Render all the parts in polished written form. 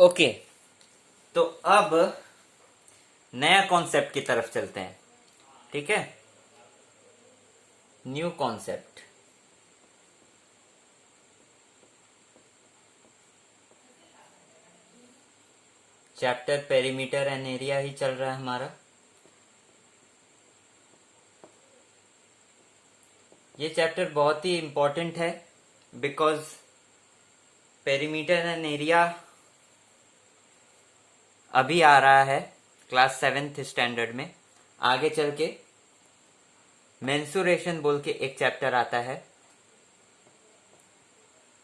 Okay, तो अब नया कॉन्सेप्ट की तरफ चलते हैं। ठीक है, new concept. Chapter perimeter and area ही चल रहा है हमारा। ये चैप्टर बहुत ही इंपॉर्टेंट है बिकॉज पेरीमीटर एंड एरिया अभी आ रहा है क्लास 7th स्टैंडर्ड में। आगे चल के मेंसुरेशन बोल के एक चैप्टर आता है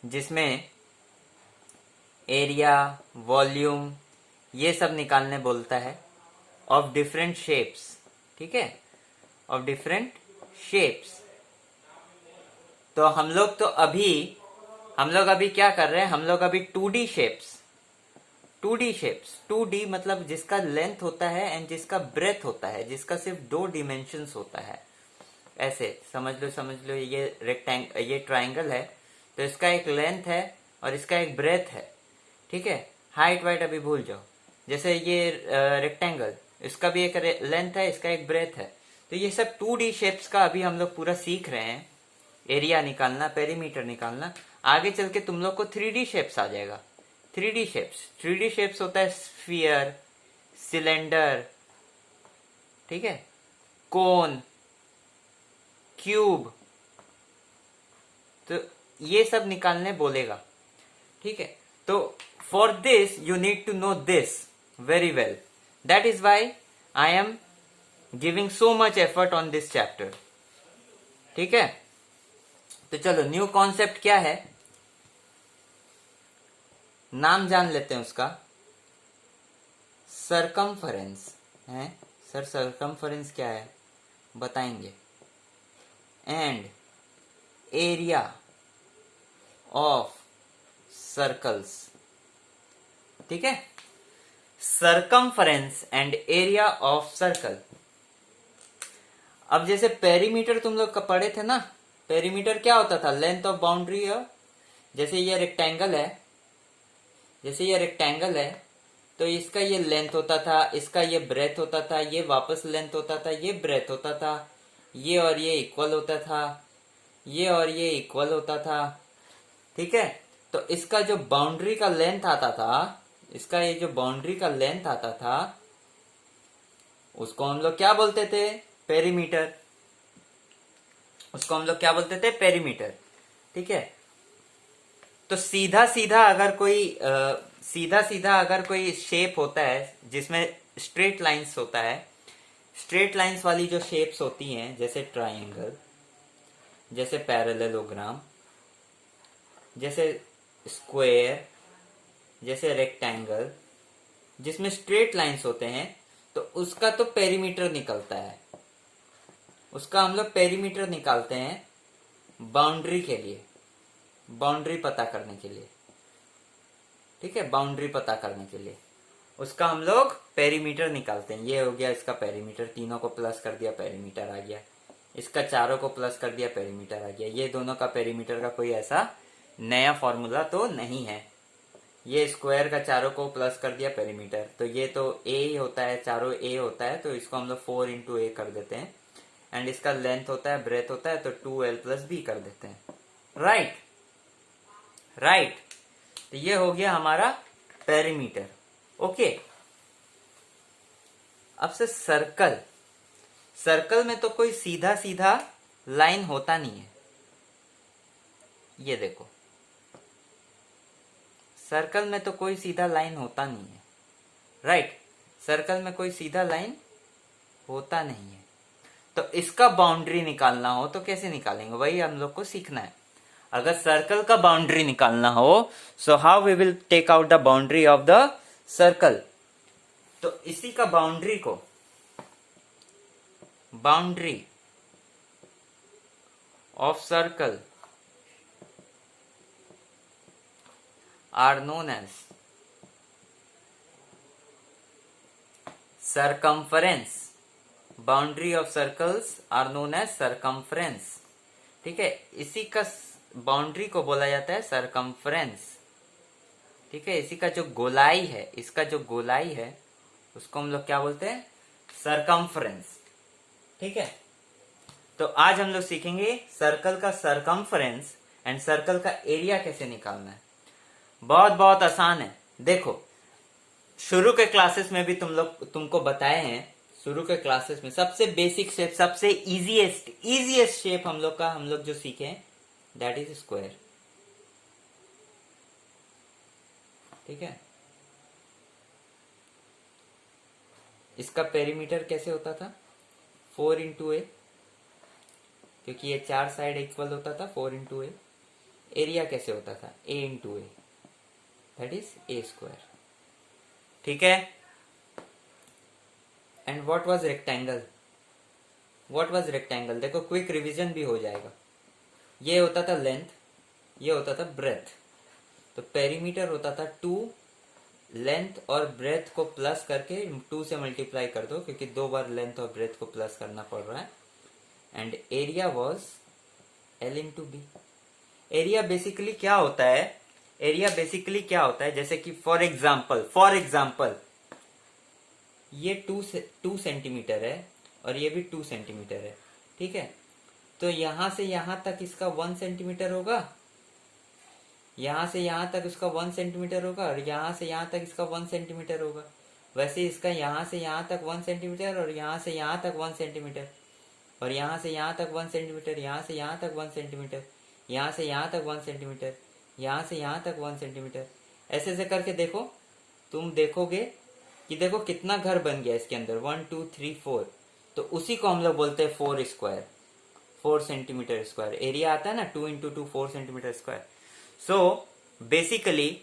जिसमें एरिया, वॉल्यूम ये सब निकालने बोलता है ऑफ डिफरेंट शेप्स। ठीक है, ऑफ डिफरेंट शेप्स। तो हम लोग अभी क्या कर रहे हैं, हम लोग अभी 2D शेप्स 2D मतलब जिसका लेंथ होता है एंड जिसका ब्रेथ होता है, जिसका सिर्फ 2 डिमेंशंस होता है। ऐसे समझ लो ये ट्राइंगल है तो इसका एक लेंथ है और इसका एक ब्रेथ है। ठीक है, हाइट वाइट अभी भूल जाओ। जैसे ये रेक्टेंगल, इसका भी एक लेंथ है, इसका एक ब्रेथ है। तो ये सब 2D शेप्स का अभी हम लोग पूरा सीख रहे हैं। एरिया निकालना, पेरीमीटर निकालना। आगे चल के तुम लोग को 3D शेप्स आ जाएगा। 3D शेप्स होता है स्फीयर, सिलेंडर, ठीक है, कोन, क्यूब। तो ये सब निकालने बोलेगा। ठीक है, तो for this you need to know this very well. That is why I am giving so much effort on this chapter. ठीक है, तो चलो न्यू कॉन्सेप्ट क्या है, नाम जान लेते हैं उसका। सरकमफरेंस है। सर सरकमफरेंस क्या है बताएंगे। And area of circles. ठीक है, circumference and area of circle. अब जैसे पेरीमीटर तुम लोग पढ़े थे ना, पेरीमीटर क्या होता था, लेंथ ऑफ बाउंड्री। जैसे ये रेक्टेंगल है तो इसका ये लेंथ होता था, इसका ये ब्रेथ होता था, ये वापस लेंथ होता था, ये ब्रेथ होता था, ये और ये इक्वल होता था, ये और ये इक्वल होता था। ठीक है, तो इसका जो बाउंड्री का लेंथ आता था, इसका ये जो बाउंड्री का लेंथ आता था उसको हम लोग क्या बोलते थे, पेरीमीटर। उसको हम लोग क्या बोलते थे, पेरीमीटर। ठीक है, तो सीधा सीधा अगर कोई शेप होता है जिसमें स्ट्रेट लाइंस होता है, स्ट्रेट लाइंस वाली जो शेप्स होती हैं, जैसे ट्राइंगल, जैसे पैरेललोग्राम, जैसे स्क्वायर, जैसे रेक्टेंगल, जिसमें स्ट्रेट लाइंस होते हैं, तो उसका तो पेरीमीटर निकलता है। उसका हम लोग पेरीमीटर निकालते हैं बाउंड्री के लिए, बाउंड्री पता करने के लिए। ठीक है, बाउंड्री पता करने के लिए उसका हम लोग पेरीमीटर निकालते हैं। ये हो गया इसका पेरीमीटर, तीनों को प्लस कर दिया पेरीमीटर आ गया, इसका चारों को प्लस कर दिया पेरीमीटर आ गया। ये दोनों का पेरीमीटर का कोई ऐसा नया फॉर्मूला तो नहीं है। ये स्क्वायर का चारों को प्लस कर दिया पेरीमीटर, तो ये तो ए ही होता है, चारों ए होता है, तो इसको हम लोग 4 इंटू ए कर देते हैं। एंड इसका लेंथ होता है, ब्रेथ होता है, तो 2l प्लस बी कर देते हैं। राइट। तो ये हो गया हमारा पेरीमीटर। ओके, अब से सर्कल में तो कोई सीधा सीधा लाइन होता नहीं है। ये देखो, सर्कल में तो कोई सीधा लाइन होता नहीं है। राइट, सर्कल में कोई सीधा लाइन होता नहीं है। तो इसका बाउंड्री निकालना हो तो कैसे निकालेंगे, वही हम लोग को सीखना है। अगर सर्कल का बाउंड्री निकालना हो, so how we will take out the boundary of the circle. तो इसी का boundary of circle are known as circumference। Boundary of circles are known as circumference। ठीक है, इसी का बाउंड्री को बोला जाता है circumference। ठीक है, इसी का जो गोलाई है, इसका जो गोलाई है उसको हम लोग क्या बोलते हैं, सरकमफ्रेंस। ठीक है, तो आज हम लोग सीखेंगे सर्कल का सरकमफ्रेंस एंड सर्कल का एरिया कैसे निकालना है। बहुत बहुत आसान है। देखो, शुरू के क्लासेस में भी तुमको बताए हैं, शुरू के क्लासेस में सबसे बेसिक शेप, सबसे इजीएस्ट शेप हम लोग जो सीखे हैं दैट इज स्क्वायर। ठीक है, इसका पेरीमीटर कैसे होता था, 4 × a, क्योंकि ये 4 साइड इक्वल होता था, 4 × a। एरिया कैसे होता था, a × a, that is a²। ठीक है, एंड व्हाट वाज रेक्टेंगल, देखो क्विक रिवीजन भी हो जाएगा। ये होता था लेंथ, ये होता था ब्रेथ। तो पेरीमीटर होता था 2, लेंथ और ब्रेथ को प्लस करके 2 से मल्टीप्लाई कर दो, क्योंकि 2 बार लेंथ और ब्रेथ को प्लस करना पड़ रहा है। And area was L × B। Area basically क्या होता है, जैसे कि फॉर एग्जाम्पल ये 2 सेंटीमीटर है और ये भी 2 सेंटीमीटर है। ठीक है, तो यहां से यहां तक इसका 1 सेंटीमीटर होगा, यहां से यहां तक इसका 1 सेंटीमीटर होगा, और यहां से यहां तक इसका 1 सेंटीमीटर होगा। वैसे इसका यहां से यहां तक 1 सेंटीमीटर, और यहां से यहां तक 1 सेंटीमीटर, और यहां से यहां तक 1 सेंटीमीटर, यहां से यहां तक 1 सेंटीमीटर, यहां से यहां तक 1 सेंटीमीटर, यहां से यहां तक 1 सेंटीमीटर। ऐसे ऐसे करके देखो, तुम देखोगे कि देखो कितना घर बन गया इसके अंदर, 1 2 3 4। तो उसी को हम लोग बोलते हैं 4², 4 सेंटीमीटर स्क्वायर। एरिया आता है ना 2 × 2 4 centimetre square. So basically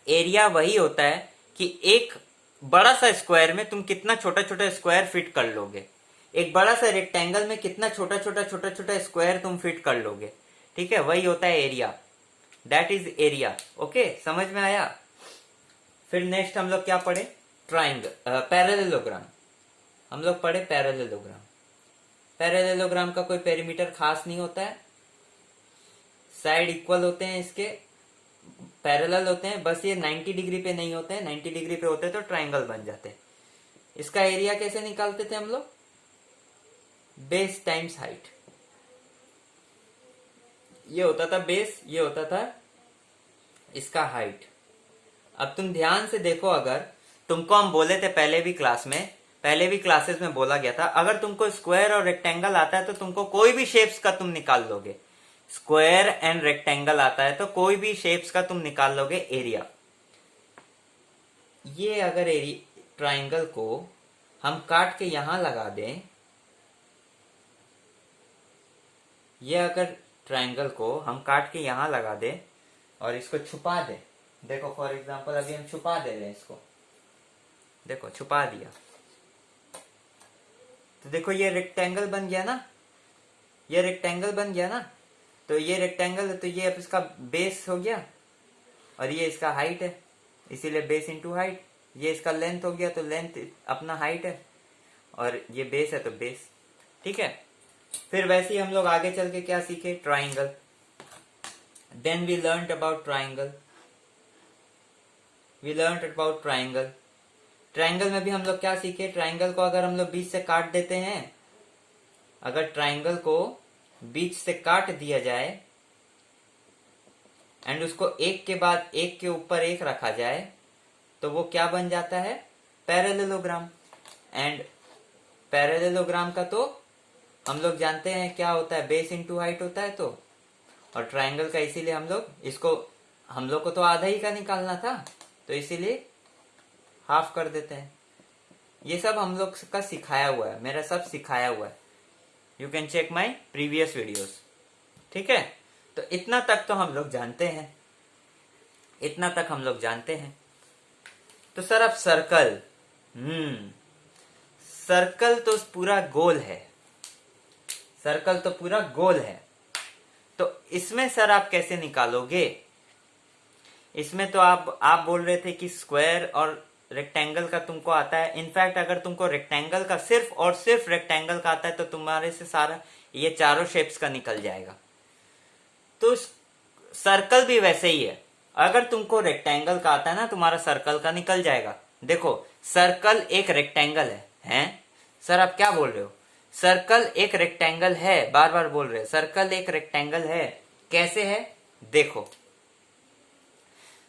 area वही होता है कि एक बड़ा सा स्क्वायर में तुम कितना छोटा छोटा स्क्वायर फिट कर लोगे, एक बड़ा सा रेक्टेंगल में कितना छोटा छोटा स्क्वायर तुम फिट कर लोगे। ठीक है, वही होता है area, that is area. Okay, समझ में आया। फिर नेक्स्ट हम लोग क्या पढ़े, ट्राइंगल, पैरेललोग्राम। हम लोग पढ़े पैरेललोग्राम। पैरेललोग्राम का कोई पेरीमीटर खास नहीं होता है, साइड इक्वल होते हैं, इसके पैरेलल होते हैं, बस ये 90 डिग्री पे नहीं होते हैं। 90 डिग्री पे होते तो ट्राइंगल बन जाते हैं। इसका एरिया कैसे निकालते थे हम लोग, बेस टाइम्स हाइट। ये होता था बेस, ये होता था इसका हाइट। अब तुम ध्यान से देखो, अगर तुमको हम बोले थे पहले भी क्लासेस में बोला गया था, अगर तुमको स्क्वायर और रेक्टेंगल आता है तो तुमको कोई भी शेप्स का तुम निकाल लोगे। स्क्वायर एंड रेक्टेंगल आता है तो कोई भी शेप्स का तुम निकाल लोगे एरिया। ये अगर ट्राइंगल को हम काट के यहां लगा दें, ये अगर ट्राइंगल को हम काट के यहां लगा दें और इसको छुपा दें, देखो फॉर एग्जांपल अभी हम छुपा दे रहे हैं इसको, देखो छुपा दिया, तो देखो ये रेक्टेंगल बन गया ना, ये रेक्टेंगल बन गया ना। तो ये रेक्टेंगल है तो ये अब इसका बेस हो गया, और ये इसका हाइट है, इसीलिए बेस इंटू हाइट। ये इसका लेंथ हो गया तो लेंथ अपना हाइट है, और ये बेस है तो बेस। ठीक है, फिर वैसे ही हम लोग आगे चल के क्या सीखे, triangle. Then we learn about triangle, triangle में भी हम लोग क्या सीखे, ट्राइंगल को अगर हम लोग बीच से काट देते हैं, अगर ट्राइंगल को बीच से काट दिया जाए एंड उसको एक के बाद एक के ऊपर एक रखा जाए, तो वो क्या बन जाता है, पैरेललोग्राम। एंड पैरेललोग्राम का तो हम लोग जानते हैं क्या होता है, बेस इंटू हाइट होता है। तो और ट्राइंगल का इसीलिए हम लोग को तो आधा ही का निकालना था, तो इसीलिए हाफ कर देते हैं। ये सब हम लोग का सिखाया हुआ है, मेरा सब सिखाया हुआ है, you can check my previous videos. ठीक है, तो इतना तक तो हम लोग जानते हैं, तो सर अब सर्कल, सर्कल तो पूरा गोल है, तो इसमें सर आप कैसे निकालोगे। इसमें तो आप बोल रहे थे कि स्क्वायर और रेक्टेंगल का तुमको आता है। इनफैक्ट अगर तुमको रेक्टेंगल का सिर्फ और सिर्फ रेक्टेंगल का आता है तो तुम्हारे से सारा ये चारों शेप्स का निकल जाएगा। तो सर्कल भी वैसे ही है, अगर तुमको रेक्टेंगल का आता है ना, तुम्हारा सर्कल का निकल जाएगा। देखो सर्कल एक रेक्टेंगल है, हैं? सर आप क्या बोल रहे हो? सर्कल एक रेक्टेंगल है, बार बार बोल रहे हैं सर्कल एक रेक्टेंगल है। कैसे है? देखो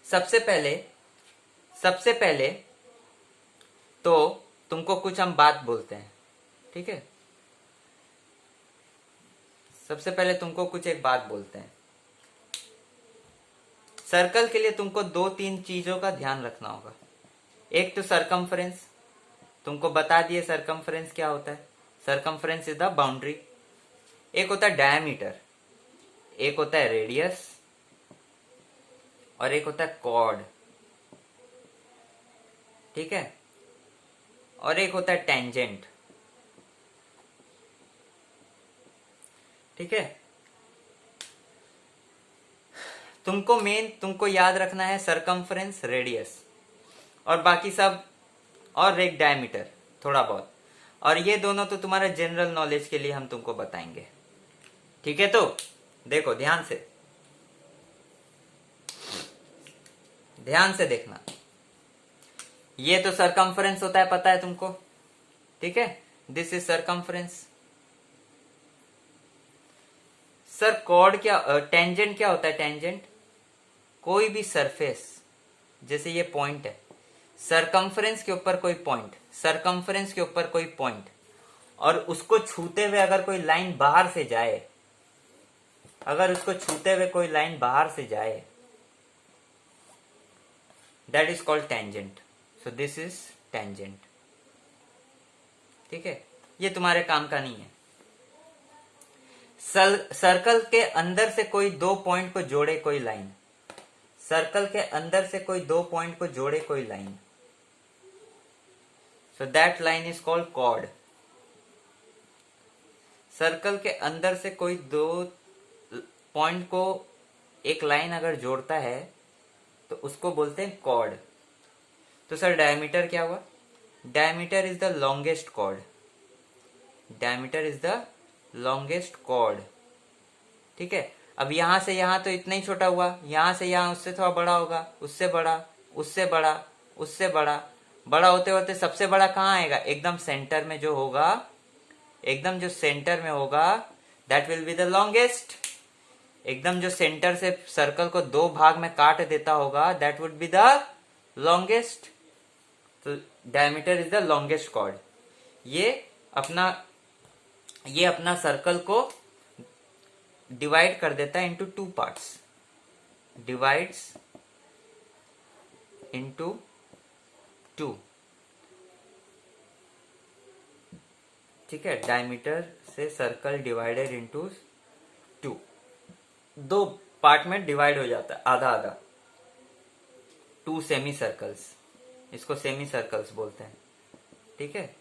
सबसे पहले तो तुमको कुछ हम बात बोलते हैं, ठीक है? सबसे पहले तुमको कुछ एक बात बोलते हैं। सर्कल के लिए तुमको 2-3 चीजों का ध्यान रखना होगा। एक तो सरकमफ्रेंस, तुमको बता दिए सरकमफ्रेंस क्या होता है। Circumference is the boundary. एक होता है डायमीटर, एक होता है रेडियस, और एक होता है कॉर्ड, ठीक है? और एक होता है टेंजेंट, ठीक है? तुमको याद रखना है सरकमफ्रेंस, रेडियस और बाकी सब, और एक डायमीटर थोड़ा बहुत। और ये दोनों तो तुम्हारा जनरल नॉलेज के लिए हम तुमको बताएंगे, ठीक है? तो देखो ध्यान से देखना। ये तो सरकमफ्रेंस होता है, पता है तुमको, ठीक है? This is circumference. सर कॉर्ड क्या, टेंजेंट क्या होता है? टेंजेंट कोई भी सरफेस, जैसे ये पॉइंट है, सरकमफ्रेंस के ऊपर कोई पॉइंट, सरकमफ्रेंस के ऊपर कोई पॉइंट, और उसको छूते हुए अगर कोई लाइन बाहर से जाए, अगर उसको छूते हुए कोई लाइन बाहर से जाए, that is called tangent. So this is tangent, ठीक है? ये तुम्हारे काम का नहीं है। सर्कल के अंदर से कोई 2 पॉइंट को जोड़े कोई लाइन, सर्कल के अंदर से कोई 2 पॉइंट को जोड़े कोई line, so that line is called chord. Circle के अंदर से कोई 2 पॉइंट को एक लाइन अगर जोड़ता है तो उसको बोलते हैं कॉर्ड। तो सर डायमीटर क्या हुआ? Diameter is the longest cord, diameter is the longest cord, ठीक है? अब यहां से यहां तो इतना ही छोटा हुआ, यहां से यहां उससे थोड़ा बड़ा होगा, उससे बड़ा, उससे बड़ा, उससे बड़ा, बड़ा होते होते सबसे बड़ा कहाँ आएगा? एकदम सेंटर में जो होगा, एकदम जो सेंटर में होगा, that will be the longest. एकदम जो सेंटर से सर्कल को 2 भाग में काट देता होगा, that would be the longest. तो diameter is the longest chord. ये अपना सर्कल को डिवाइड कर देता है इंटू 2 पार्ट्स, डिवाइड्स इंटू 2, ठीक है? डायमीटर से सर्कल डिवाइडेड इंटू 2 पार्ट में डिवाइड हो जाता है, आधा आधा। 2 सेमी सर्कल्स, इसको सेमी सर्कल्स बोलते हैं, ठीक है?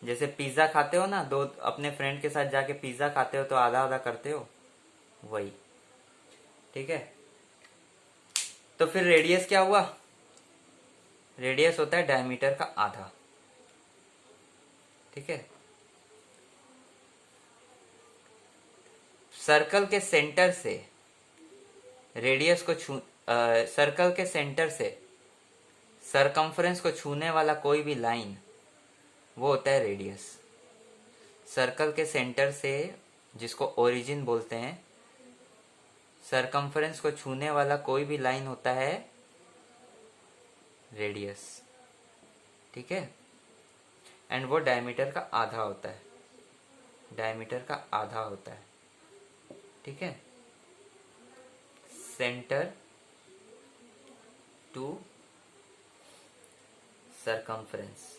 जैसे पिज्जा खाते हो ना, 2 अपने फ्रेंड के साथ जाके पिज्जा खाते हो तो आधा आधा करते हो, वही, ठीक है? तो फिर रेडियस क्या हुआ? रेडियस होता है डायमीटर का आधा, ठीक है? सर्कल के सेंटर से रेडियस को सर्कल के सेंटर से सरकमफ्रेंस को छूने वाला कोई भी लाइन, वो होता है रेडियस। सर्कल के सेंटर से, जिसको ओरिजिन बोलते हैं, सरकमफ्रेंस को छूने वाला कोई भी लाइन होता है रेडियस, ठीक है? एंड वो डायमीटर का आधा होता है, डायमीटर का आधा होता है, ठीक है? Centre to circumference.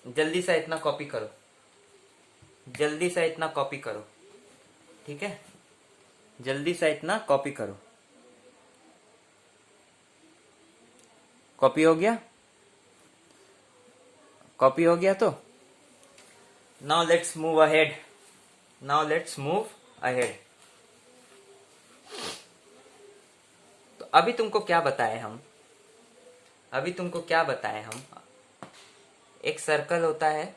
जल्दी से इतना कॉपी करो, जल्दी से इतना कॉपी करो, ठीक है? जल्दी से इतना कॉपी करो। कॉपी हो गया? कॉपी हो गया तो now let's move ahead, now let's move ahead. तो अभी तुमको क्या बताए हम, अभी तुमको क्या बताए हम? एक सर्कल होता है,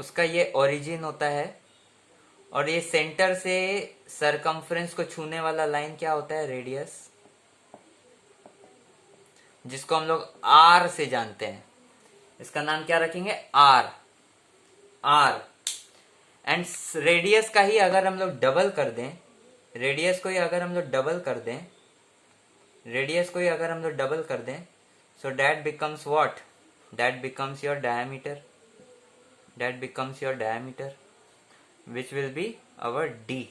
उसका ये ओरिजिन होता है, और ये सेंटर से सरकमफ्रेंस को छूने वाला लाइन क्या होता है, रेडियस, जिसको हम लोग आर से जानते हैं। इसका नाम क्या रखेंगे, आर। आर एंड रेडियस का ही अगर हम लोग डबल कर दें, रेडियस को ही अगर हम लोग डबल कर दें, रेडियस को ही अगर हम लोग डबल कर दें, so that becomes what, that becomes your diameter, that becomes your diameter which will be our D.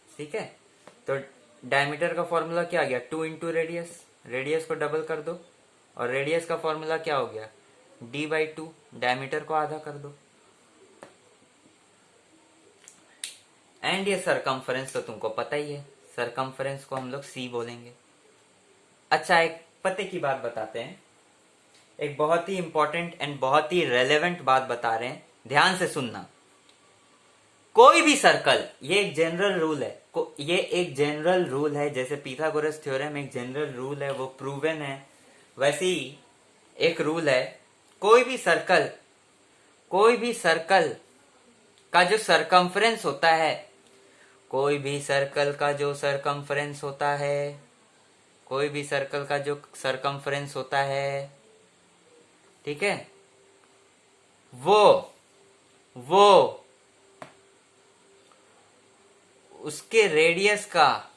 ठीक है, तो डायमीटर का फॉर्मूला क्या आ गया, 2 इंटू रेडियस, रेडियस को डबल कर दो, और रेडियस का फॉर्मूला क्या हो गया, d/2, डायमीटर को आधा कर दो। एंड ये सरकमफ्रेंस तो तुमको पता ही है, सरकमफ्रेंस को हम लोग c बोलेंगे। अच्छा, एक पते की बात बताते हैं, एक बहुत ही इंपॉर्टेंट एंड बहुत ही रेलेवेंट बात बता रहे हैं, ध्यान से सुनना। कोई भी सर्कल, ये एक जनरल रूल है, ये एक जनरल रूल है, जैसे पिथागोरस थ्योरम एक जनरल रूल है, वो प्रूवन है, वैसे ही एक रूल है, कोई भी सर्कल का जो सरकमफ्रेंस होता है, कोई भी सर्कल का जो सरकमफ्रेंस होता है, कोई भी सर्कल का जो सरकमफ्रेंस होता है, ठीक है, वो उसके रेडियस का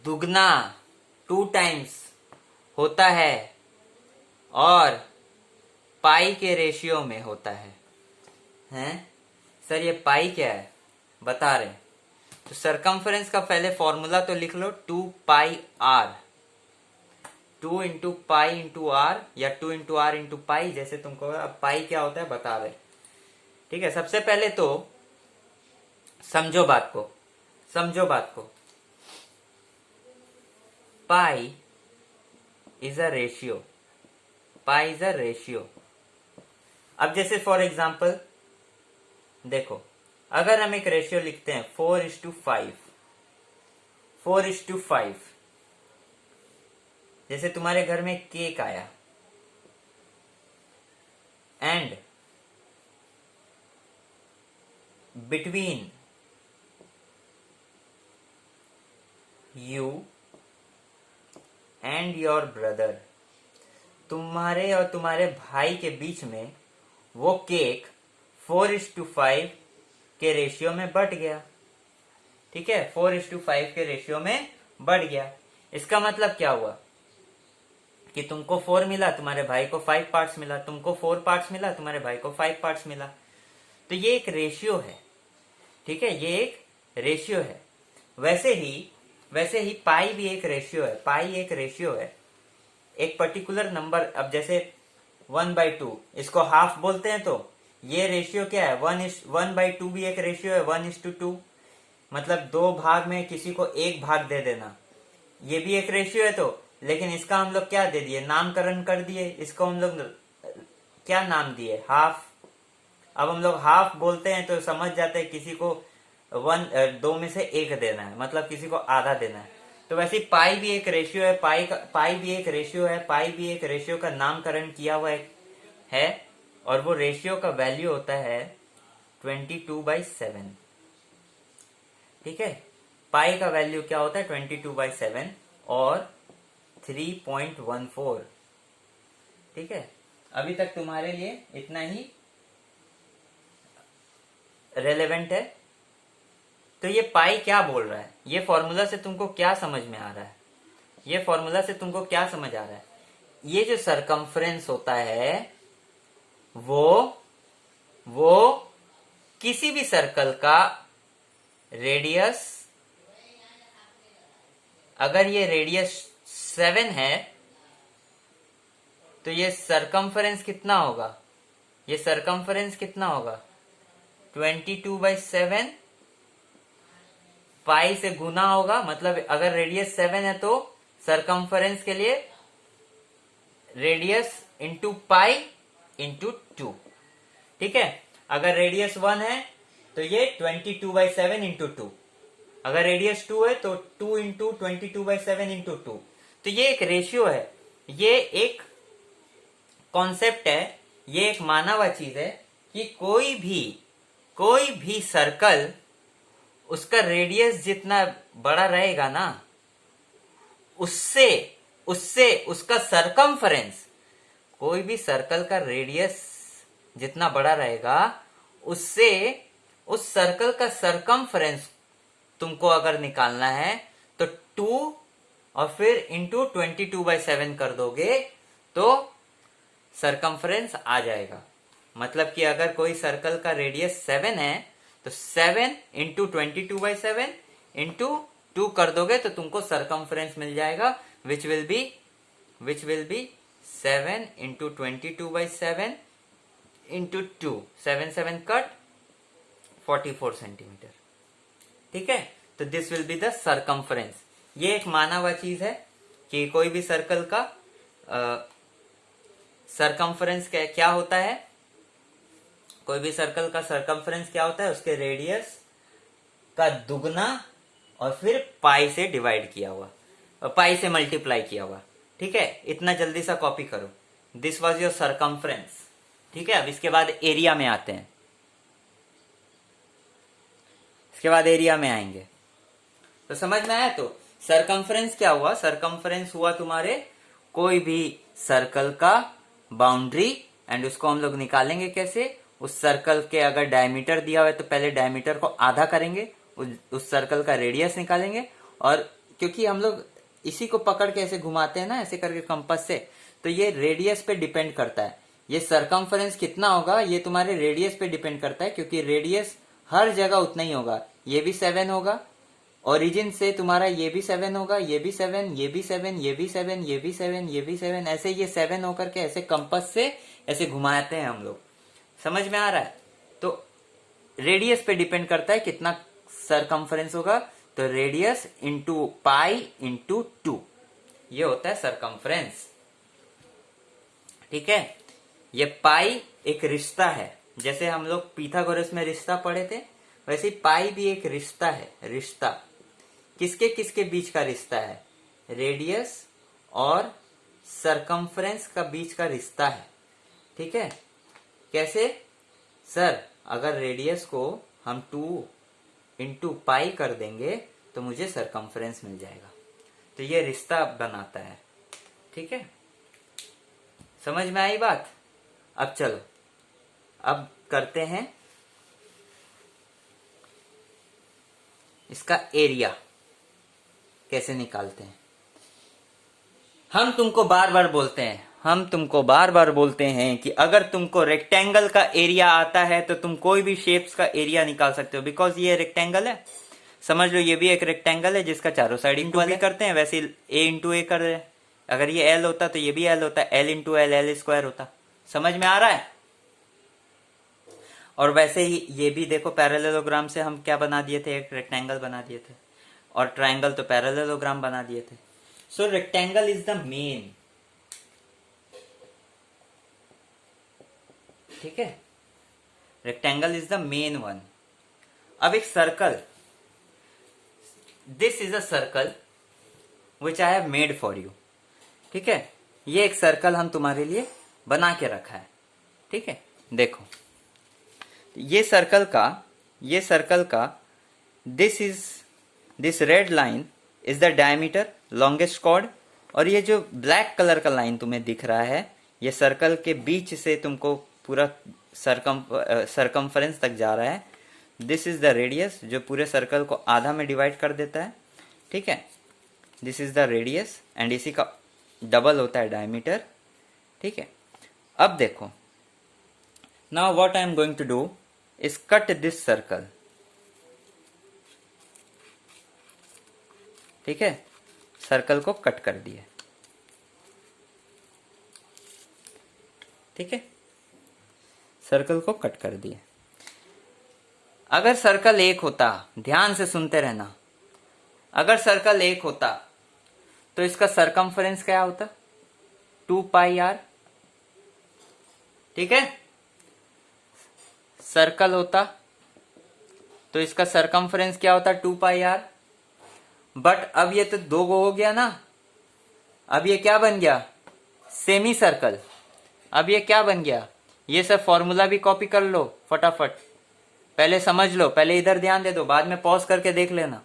दुगना, 2 टाइम्स होता है, और पाई के रेशियो में होता है। हैं सर, ये पाई क्या है, बता रहे हैं। तो सरकमफ्रेंस का पहले फॉर्मूला तो लिख लो, 2 pi R, 2 into pi into R, या 2 इंटू आर इंटू पाई, जैसे तुमको अब पाई क्या होता है बता रहे। ठीक है, सबसे पहले तो समझो बात को, pi is a ratio, pi is a ratio. अब जैसे फॉर एग्जाम्पल देखो, अगर हम एक रेशियो लिखते हैं 4:5, 4:5, जैसे तुम्हारे घर में केक आया, and between you and your brother, तुम्हारे और तुम्हारे भाई के बीच में वो केक 4:5 के रेशियो में बट गया। ठीक है, 4:5 के रेशियो में बढ़ गया। इसका मतलब क्या हुआ कि तुमको 4 मिला, तुम्हारे भाई को 5 पार्ट्स मिला, तुमको 4 पार्ट्स मिला, तुम्हारे भाई को 5 पार्ट्स मिला। तो ये एक रेशियो है। ठीक है, ये एक रेशियो है। वैसे ही पाई भी एक रेशियो है, पाई एक रेशियो है, एक पर्टिकुलर नंबर। अब जैसे 1/2, इसको हाफ बोलते हैं, तो ये रेशियो क्या है, 1/2 भी एक रेशियो है, 1:2, मतलब 2 भाग में किसी को 1 भाग दे देना, ये भी एक रेशियो है। तो लेकिन इसका हम लोग क्या दे दिए, नामकरण कर दिए, इसको हम लोग क्या नाम दिए, हाफ। अब हम लोग हाफ बोलते हैं तो समझ जाते हैं किसी को 2 में से 1 देना है, मतलब किसी को आधा देना है। तो वैसे पाई भी एक रेशियो है, पाई भी एक रेशियो है, पाई भी एक रेशियो का नामकरण किया हुआ है, और वो रेशियो का वैल्यू होता है 22/7। ठीक है, पाई का वैल्यू क्या होता है, 22/7 और 3.14। ठीक है, अभी तक तुम्हारे लिए इतना ही रेलेवेंट है। तो ये पाई क्या बोल रहा है, ये फॉर्मूला से तुमको क्या समझ में आ रहा है, ये फॉर्मूला से तुमको क्या समझ आ रहा है, ये जो सरकमफ्रेंस होता है वो किसी भी सर्कल का रेडियस, अगर ये रेडियस 7 है तो ये सरकमफ्रेंस कितना होगा, ये सरकमफ्रेंस कितना होगा, 22/7 पाई से गुना होगा। मतलब अगर रेडियस 7 है तो सरकमफ्रेंस के लिए रेडियस इंटू पाई इंटू 2। ठीक है, अगर रेडियस 1 है तो ये 22/7 इंटू 2, अगर रेडियस 2 है तो 2 इंटू 22/7 इंटू 2। तो ये एक रेशियो है, ये एक कॉन्सेप्ट है, ये एक माना हुआ चीज है कि कोई भी सर्कल, उसका रेडियस जितना बड़ा रहेगा ना, उससे उससे उसका सरकमफरेंस, कोई भी सर्कल का रेडियस जितना बड़ा रहेगा, उससे उस सर्कल का सरकमफरेंस तुमको अगर निकालना है तो 2 और फिर इंटू 22/7 कर दोगे तो सरकमफरेंस आ जाएगा। मतलब कि अगर कोई सर्कल का रेडियस 7 है तो 7 इंटू 22/7 इंटू 2 कर दोगे तो तुमको सरकमफरेंस मिल जाएगा, which will be 7 into 22/7 into 2, 7 7 cut 44 centimetre. ठीक है, तो this will be the circumference. ये एक माना हुआ चीज है कि कोई भी सर्कल का सरकमफरेंस क्या होता है, कोई भी सर्कल का सरकमफरेंस क्या होता है, उसके रेडियस का दुगना और फिर पाई से डिवाइड किया हुआ, पाई से मल्टीप्लाई किया हुआ। ठीक है, इतना जल्दी सा कॉपी करो। This was your circumference. ठीक है, अब इसके बाद एरिया में आते हैं, इसके बाद एरिया में आएंगे। तो समझ में आया? तो सरकमफरेंस क्या हुआ? सरकमफरेंस हुआ तुम्हारे कोई भी सर्कल का बाउंड्री, एंड उसको हम लोग निकालेंगे कैसे? उस सर्कल के अगर डायमीटर दिया हुआ है तो पहले डायमीटर को आधा करेंगे, उस सर्कल का रेडियस निकालेंगे, और क्योंकि हम लोग इसी को पकड़ के ऐसे घुमाते हैं ना, ऐसे करके कंपास से, तो ये रेडियस पे डिपेंड करता है। ये सरकमफरेंस कितना होगा ये तुम्हारे रेडियस पे डिपेंड करता है, क्योंकि रेडियस हर जगह उतना ही होगा। ये भी 7 होगा, ओरिजिन से तुम्हारा ये भी 7 होगा, ये भी 7, ये भी 7, ये भी 7, ये भी 7, ये भी 7, ऐसे ये 7 होकर के ऐसे कंपास से ऐसे घुमाते हैं हम लोग। समझ में आ रहा है? तो रेडियस पे डिपेंड करता है कितना सरकमफरेंस होगा, तो रेडियस इंटू पाई इंटू 2, ये होता है सरकमफरेंस। ठीक है, ये पाई एक रिश्ता है, जैसे हम लोग पीथागोरस में रिश्ता पढ़े थे, वैसे ही पाई भी एक रिश्ता है। रिश्ता किसके किसके बीच का रिश्ता है? रेडियस और सरकमफरेंस का बीच का रिश्ता है। ठीक है, कैसे? सर, अगर रेडियस को हम 2 इंटू पाई कर देंगे तो मुझे सरकमफरेंस मिल जाएगा। तो ये रिश्ता बनाता है। ठीक है, समझ में आई बात? अब चलो, अब करते हैं इसका एरिया कैसे निकालते हैं। हम तुमको बार बार बोलते हैं कि अगर तुमको रेक्टेंगल का एरिया आता है तो तुम कोई भी शेप्स का एरिया निकाल सकते हो, बिकॉज ये रेक्टेंगल है। समझ लो, ये भी एक रेक्टेंगल है जिसका चारों साइड इंटू भी करते हैं, वैसे ए इंटू ए कर रहे हैं। अगर ये एल होता तो ये भी एल होता, L into L, L square होता। समझ में आ रहा है? और वैसे ही ये भी देखो, पैरेललोग्राम से हम क्या बना दिए थे? एक रेक्टेंगल बना दिए थे, और ट्रायंगल तो पैरेललोग्राम बना दिए थे। सो रेक्टेंगल इज द मेन। ठीक है, rectangle is the main one. अब एक circle, this is a circle which I have made for you. ठीक है, ये एक सर्कल हम तुम्हारे लिए बना के रखा है। ठीक है, देखो, ये सर्कल का this red line is the diameter, longest chord, और ये जो ब्लैक कलर का लाइन तुम्हें दिख रहा है, ये सर्कल के बीच से तुमको पूरा सरकमफरेंस तक जा रहा है। दिस इज द रेडियस, जो पूरे सर्कल को आधा में डिवाइड कर देता है। ठीक है, this is the radius, and इसी का डबल होता है डायमीटर। ठीक है, अब देखो, now what I am going to do is cut this circle. ठीक है, सर्कल को कट कर दिए। ठीक है, सर्कल को कट कर दिए। अगर सर्कल एक होता, ध्यान से सुनते रहना, अगर सर्कल एक होता तो इसका सरकमफरेंस क्या होता? 2 पाई आर। ठीक है, सर्कल होता तो इसका सरकमफरेंस क्या होता? 2 पाई आर। बट अब ये तो 2 गो हो गया ना, अब ये क्या बन गया? Semi circle. अब ये क्या बन गया, ये सब फॉर्मूला भी कॉपी कर लो फटाफट, पहले समझ लो, पहले इधर ध्यान दे दो, बाद में पॉज करके देख लेना।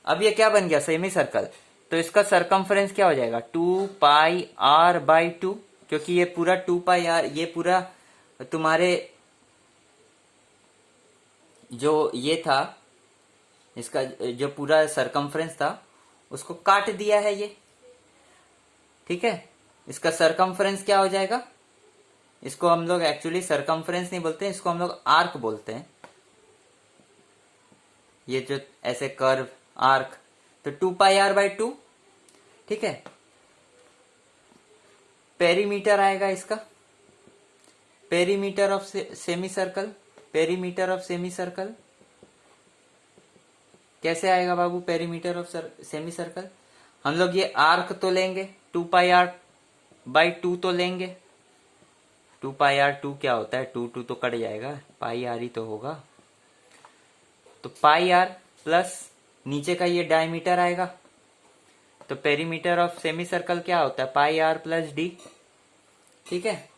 अब ये क्या बन गया, सेमी सर्कल, तो इसका सरकमफ्रेंस क्या हो जाएगा 2πr/2, क्योंकि ये पूरा 2πr, ये पूरा तुम्हारे जो ये था, इसका जो पूरा सरकमफ्रेंस था उसको काट दिया है ये, ठीक है। इसका सरकमफ्रेंस क्या हो जाएगा, इसको हम लोग एक्चुअली सरकमफ्रेंस नहीं बोलते हैं, इसको हम लोग आर्क बोलते हैं, ये जो ऐसे कर्व आर्क, तो 2πr/2, ठीक है। पेरीमीटर आएगा इसका, perimeter of semi circle, perimeter of semi circle कैसे आएगा बाबू, पेरीमीटर ऑफ सेमी सर्कल, हम लोग ये आर्क तो लेंगे 2πr/2 तो लेंगे, 2πr/2 क्या होता है, 2 तो कट जाएगा, πr ही तो होगा, तो πr प्लस नीचे का ये डायमीटर आएगा, तो पेरीमीटर ऑफ सेमी सर्कल क्या होता है, πr+d, ठीक है।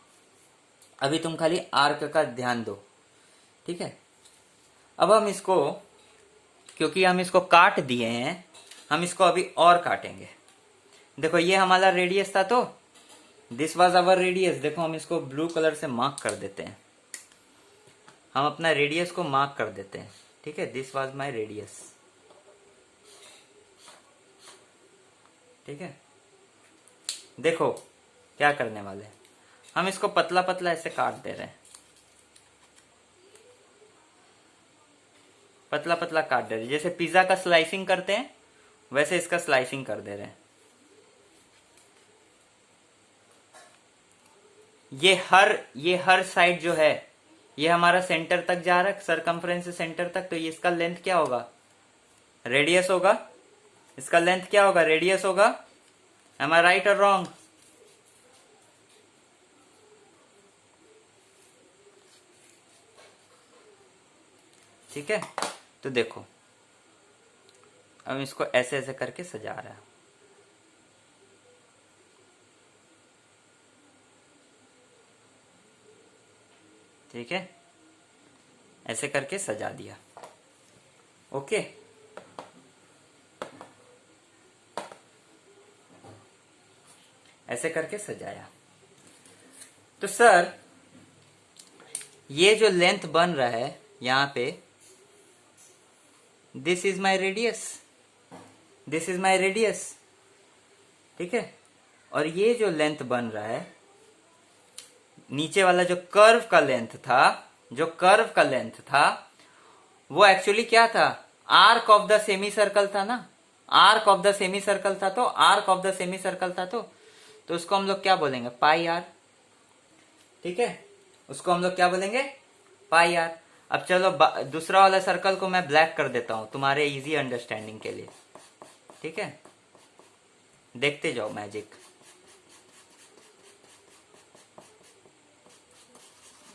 अभी तुम खाली आर्क का ध्यान दो, ठीक है। अब हम इसको, क्योंकि हम इसको काट दिए हैं, हम इसको अभी और काटेंगे। देखो ये हमारा रेडियस था, तो दिस वाज आवर रेडियस, देखो हम इसको ब्लू कलर से मार्क कर देते हैं, हम अपना रेडियस को मार्क कर देते हैं, ठीक है। दिस वाज माय रेडियस, ठीक है। देखो क्या करने वाले हैं, हम इसको पतला पतला ऐसे काट दे रहे हैं, पतला पतला काट दे रहे हैं, जैसे पिज्जा का स्लाइसिंग करते हैं वैसे इसका स्लाइसिंग कर दे रहे हैं। ये हर साइड जो है ये हमारा सेंटर तक जा रहा है, सरकमफ्रेंस से सेंटर तक, तो ये इसका लेंथ क्या होगा, रेडियस होगा, इसका लेंथ क्या होगा, रेडियस होगा। एम आई राइट और रॉन्ग, ठीक है। तो देखो अब इसको ऐसे ऐसे करके सजा रहा है, ठीक है, ऐसे करके सजा दिया, ओके। ऐसे करके सजाया, तो सर ये जो लेंथ बन रहा है यहां पे, this is my radius, this is my radius, ठीक है। और ये जो लेंथ बन रहा है, नीचे वाला जो कर्व का लेंथ था, जो कर्व का लेंथ था वो एक्चुअली क्या था, arc of the semi circle था ना, arc of the semi circle था, तो arc of the semi circle था, तो उसको हम लोग क्या बोलेंगे, πr, ठीक है, उसको हम लोग क्या बोलेंगे, πr। अब चलो दूसरा वाला सर्कल को मैं ब्लैक कर देता हूं तुम्हारे इजी अंडरस्टैंडिंग के लिए, ठीक है, देखते जाओ magic.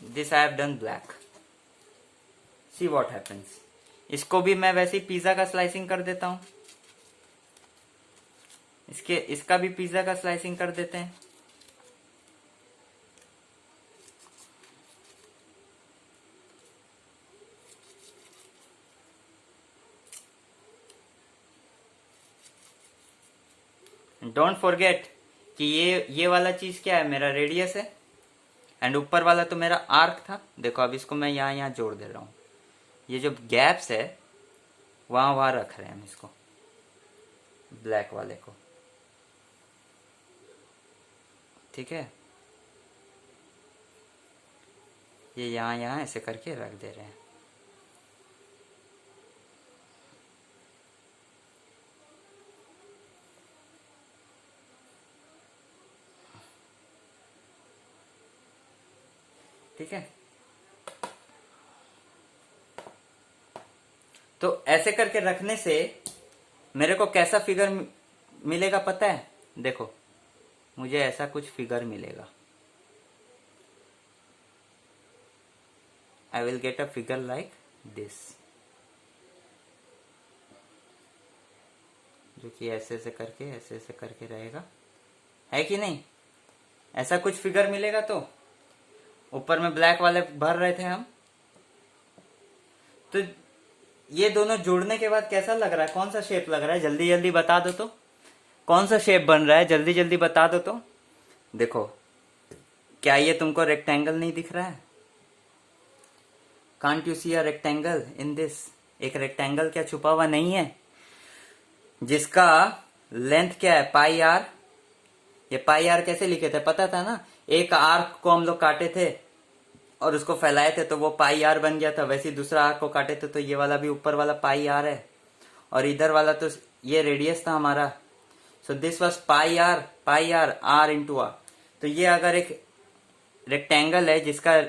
This I have done black, see what happens. इसको भी मैं वैसे ही पिज्जा का स्लाइसिंग कर देता हूं, इसका भी पिज्जा का स्लाइसिंग कर देते हैं, डोंट फॉरगेट कि ये वाला चीज क्या है, मेरा रेडियस है, एंड ऊपर वाला तो मेरा आर्क था। देखो अब इसको मैं यहां जोड़ दे रहा हूं, ये जो गैप्स है वहां रख रहे हैं हम इसको, ब्लैक वाले को, ठीक है, ये यहां ऐसे करके रख दे रहे हैं, ठीक है। तो ऐसे करके रखने से मेरे को कैसा फिगर मिलेगा पता है, देखो मुझे ऐसा कुछ फिगर मिलेगा, I will get a figure like this, जो कि ऐसे ऐसे करके रहेगा, है कि नहीं, ऐसा कुछ फिगर मिलेगा तो ऊपर में ब्लैक वाले भर रहे थे हम। तो ये दोनों जोड़ने के बाद कैसा लग रहा है, कौन सा शेप लग रहा है, जल्दी जल्दी बता दो तो, कौन सा शेप बन रहा है, जल्दी जल्दी बता दो तो। देखो, क्या ये तुमको रेक्टेंगल नहीं दिख रहा है? Can't you see a rectangle in this? एक रेक्टेंगल क्या छुपा हुआ नहीं है, जिसका लेंथ क्या है, पाई आर। ये पाई आर कैसे लिखे थे पता था ना? एक आर्क को हम लोग काटे थे और उसको फैलाए थे तो वो पाई आर बन गया था। वैसे ही दूसरा आर्क को काटे थे तो ये वाला भी ऊपर वाला पाई आर है, और इधर वाला तो ये रेडियस था हमारा। So this was pi r r into r. तो ये अगर एक रेक्टेंगल है जिसका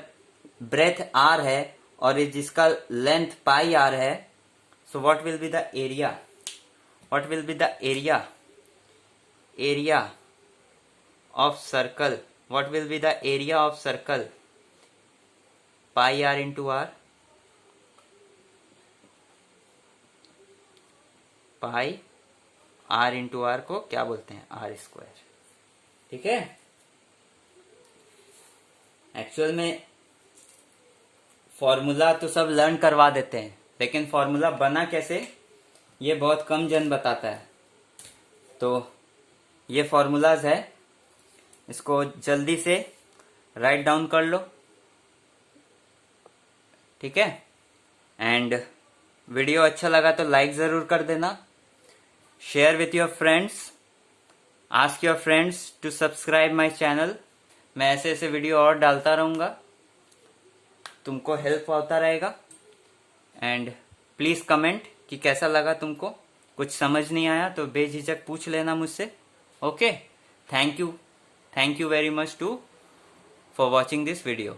ब्रेथ आर है और जिसका लेंथ पाई आर है, so what will be the area? What will be the area? Area of circle. What will be the area of circle? Pi r into r. Pi r into r को क्या बोलते हैं? R square. ठीक है। Actual में formula तो सब learn करवा देते हैं, लेकिन फॉर्मूला बना कैसे ये बहुत कम जन बताता है। तो ये फॉर्मूलाज है, इसको जल्दी से राइट डाउन कर लो। ठीक है। एंड वीडियो अच्छा लगा तो लाइक जरूर कर देना, share with your friends, ask your friends to subscribe my channel. मैं ऐसे ऐसे वीडियो और डालता रहूंगा, तुमको हेल्प होता रहेगा। एंड प्लीज कमेंट कि कैसा लगा तुमको, कुछ समझ नहीं आया तो बेझिझक पूछ लेना मुझसे। Okay, thank you very much to for watching this video.